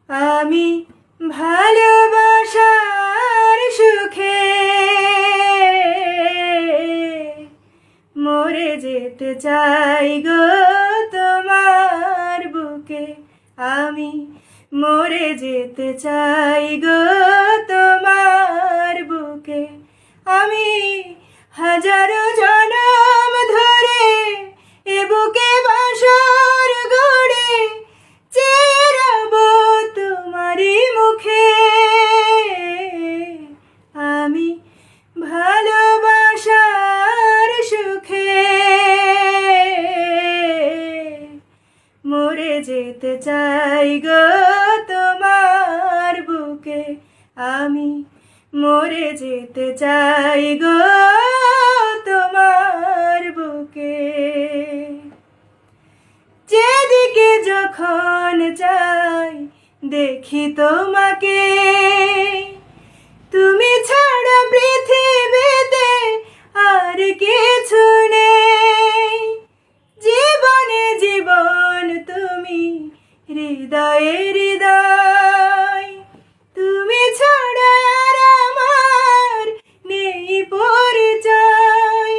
আমি ভালোবাসার সুখে মরে যেতে চাই গো তোমার বুকে। আমি মরে যেতে চাই গো তোমার বুকে। আমি হাজারো জনম ধরে এ বুকে বাসর গড়ে চেয়ে রব তোমারই মুখে। আমি ভালোবাসার সুখে মরে যেতে চাই গো তোমার বুকে। আমি মরে যেতে চাই গো তোমার বুকে। যেদিকে যখন যাই দেখি তোমাকে, তুমি ছাড়া পৃথিবীতে আর কিছু নেই। জীবনে জীবন তুমি, হৃদয়ে হৃদয়। তুমি ছাড়া আর আমার নেই পরিচয়।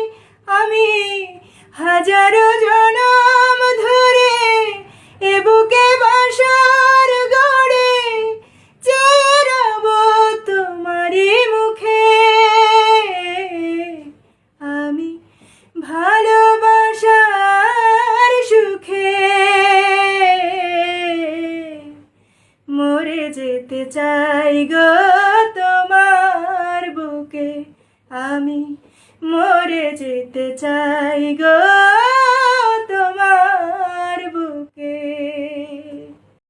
আমি হাজারো জনম ধরে এ বুকে বাসর গড়ে চেয়ে রব তোমারই মুখে। আমি ভালোবাসার সুখে মরে যেতে চাই গো তোমার বুকে। আমি মরে যেতে চাই গো